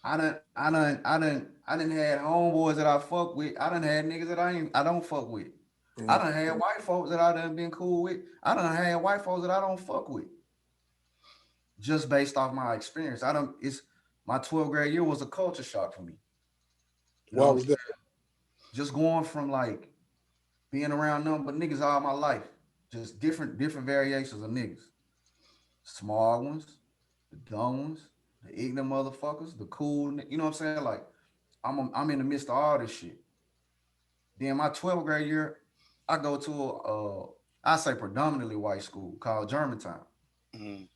I done had homeboys that I fuck with. I done had niggas that I don't fuck with. I done had white folks that I done been cool with. I done had white folks that I don't fuck with. Just based off my experience. I don't it's my 12th grade year was a culture shock for me. You know Why what I'm was that? saying? Just going from like being around nothing but niggas all my life. Just different variations of niggas. Small ones, the dumb ones, the ignorant motherfuckers, the cool, you know what I'm saying? Like I'm in the midst of all this shit. Then my 12th grade year, I go to I say predominantly white school called Germantown. Mm.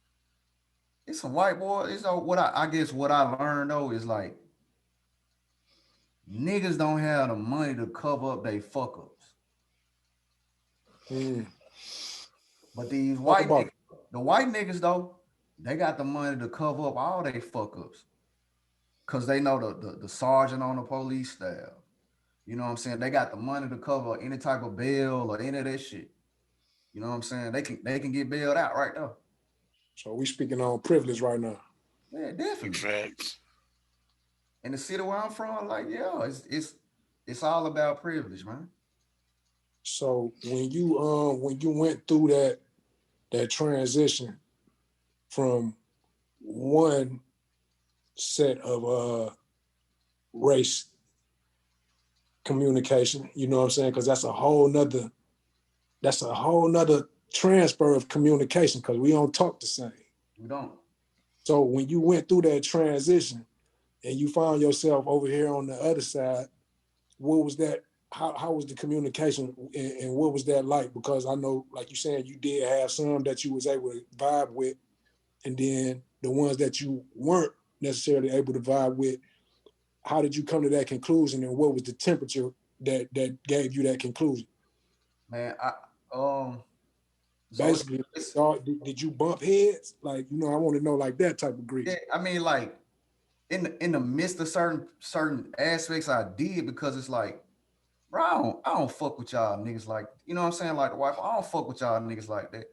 It's some white boys. It's what I guess what I learned though is like niggas don't have the money to cover up they fuck ups. Mm. But these Talk white about niggas, the white niggas though, they got the money to cover up all they fuck ups. Cause they know the sergeant on the police staff. You know what I'm saying? They got the money to cover any type of bail or any of that shit. You know what I'm saying? They can get bailed out right there. so we speaking on privilege right now. Yeah, Big definitely. facts. In the city where I'm from, like, yeah, it's all about privilege, man. So when you went through that transition from one set of race communication, you know what I'm saying? Because that's a whole nother transfer of communication because we don't talk the same. We don't. So when you went through that transition and you found yourself over here on the other side, what was that? How was the communication and what was that like? Because I know, like you saying, you did have some that you was able to vibe with, and then the ones that you weren't necessarily able to vibe with. How did you come to that conclusion, and what was the temperature that gave you that conclusion? Man, um so Basically, it's did you bump heads? Like, I want to know like that type of yeah, grease. I mean like in the midst of certain aspects I did because it's like, bro, I don't fuck with y'all niggas like, you know what I'm saying? Like the wife, I don't fuck with y'all niggas like that.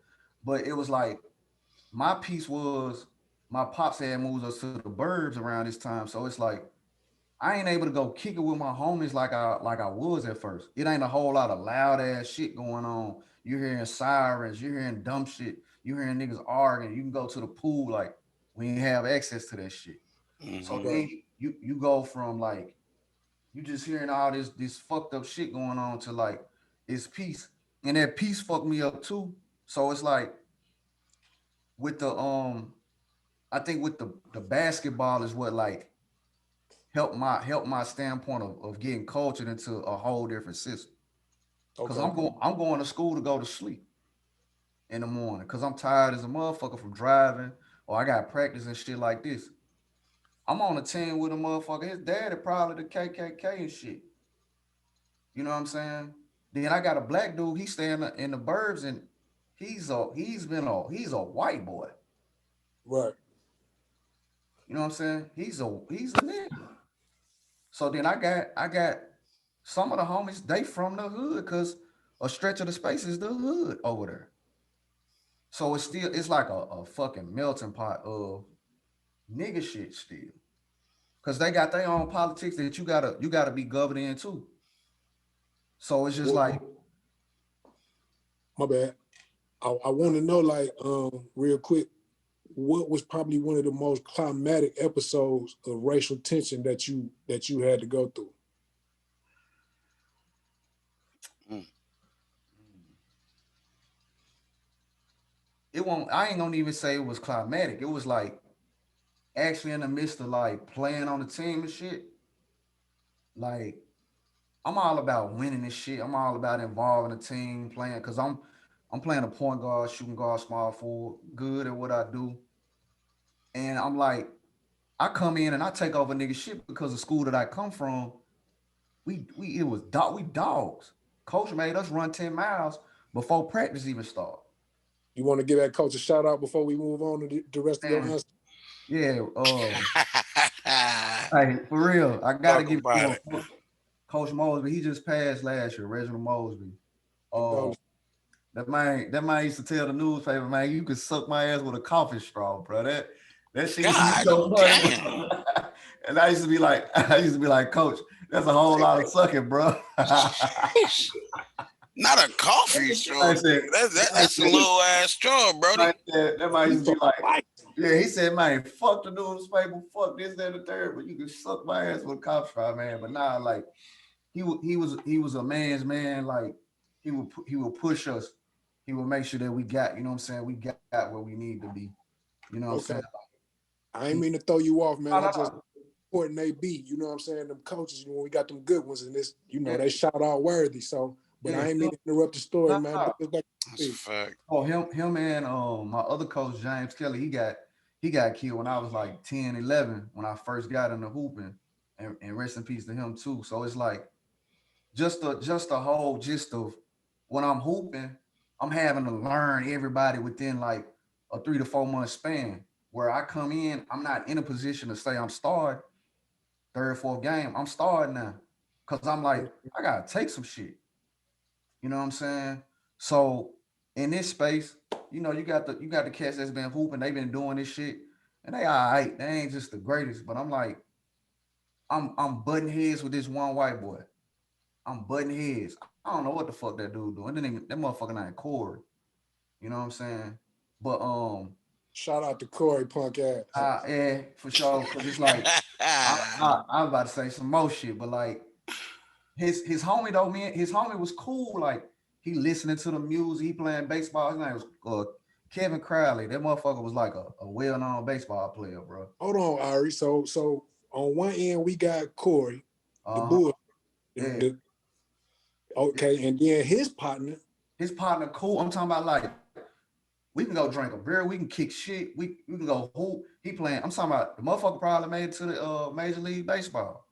But it was like my piece was my pops had moved us to the burbs around this time. So it's like I ain't able to go kick it with my homies like I was at first. It ain't a whole lot of loud ass shit going on. You're hearing sirens, you're hearing dumb shit, you're hearing niggas arguing. You can go to the pool like we ain't have access to that shit. So Mm-hmm. Right. then you go from like you just hearing all this fucked up shit going on to like it's peace. And that peace fucked me up too. So it's like with the I think with the basketball is what like help my standpoint of getting cultured into a whole different system. Cause Okay. I'm going to school to go to sleep in the morning. Cause I'm tired as a motherfucker from driving or I got practice and shit like this. I'm on a team with a motherfucker. His daddy probably the KKK and shit. You know what I'm saying? Then I got a black dude. He stay in the burbs and he's a white boy. Right. You know what I'm saying? He's a nigga. So then I got some of the homies, they from the hood, cause a stretch of the space is the hood over there. So it's like a fucking melting pot of nigga shit still. Cause they got their own politics that you gotta be governed in too. So it's just What, like, my bad. I want to know, like, real quick, what was probably one of the most climatic episodes of racial tension that you had to go through? Mm. I ain't gonna even say it was climatic. It was like actually in the midst of like playing on the team and shit. Like I'm all about winning this shit. I'm all about involving the team, playing because I'm playing a point guard, shooting guard, small forward, good at what I do. And I'm like, I come in and I take over nigga shit because the school that I come from, we it was we dogs. Coach made us run 10 miles before practice even start. You want to give that coach a shout out before we move on to the rest of your And answer? yeah, hey, for real, I gotta Talk give about it. Coach Mosby. He just passed last year, Reginald Mosby. Uh, Condolences. that man used to tell the newspaper, man, you could suck my ass with a coffee straw, bro. That shit used to be God so funny. damn. And I used to be like, Coach, that's a whole lot of sucking, bro. Sheesh. Not a coffee straw. I said, That's a little ass straw, Brody. that might You used to so be like, spicy. yeah, he said, man, fuck the newspaper, fuck this, that, and the third, but you can suck my ass with a cop straw, man. But nah, like he was a man's man. Like he would push us. He would make sure that we got, you know what I'm saying, we got where we need to be. You know what I'm saying? Okay. I ain't He, mean to throw you off, man. no, I no, just no. important they be. You know what I'm saying? Them coaches, when we got them good ones, and this, Yeah, they shout out worthy. So, but yeah. I ain't mean to interrupt the story, No, man. no. Do this like That's a this. fact. Oh, him and my other coach, James Kelly, he got killed when I was like 10, 11, when I first got into hooping. And rest in peace to him too. So it's like just the whole gist of when I'm hooping, I'm having to learn everybody within like a 3 to 4 month span. Where I come in, I'm not in a position to say I'm starting third, fourth game. I'm starting now. Cause I'm like, I gotta take some shit. You know what I'm saying? So in this space, you got the cats that's been hooping, they've been doing this shit, and they all right. They ain't just the greatest, but I'm like, I'm butting heads with this one white boy. I'm butting heads. I don't know what the fuck that dude doing. That motherfucker named Corey. You know what I'm saying? But Shout out to Corey, punk ass. yeah, for sure. Cause it's like I'm about to say some more shit, but like his homie though, man, his homie was cool. Like he listening to the music, he playing baseball. His name was Kevin Crowley. That motherfucker was like a well-known baseball player, bro. Hold on, Ari. So on one end we got Corey, the Uh huh. bull. Yeah. Okay, and then his partner. His partner cool. I'm talking about like we can go drink a beer, we can kick shit, we can go hoop. He playing. I'm talking about the motherfucker probably made it to the Major League Baseball.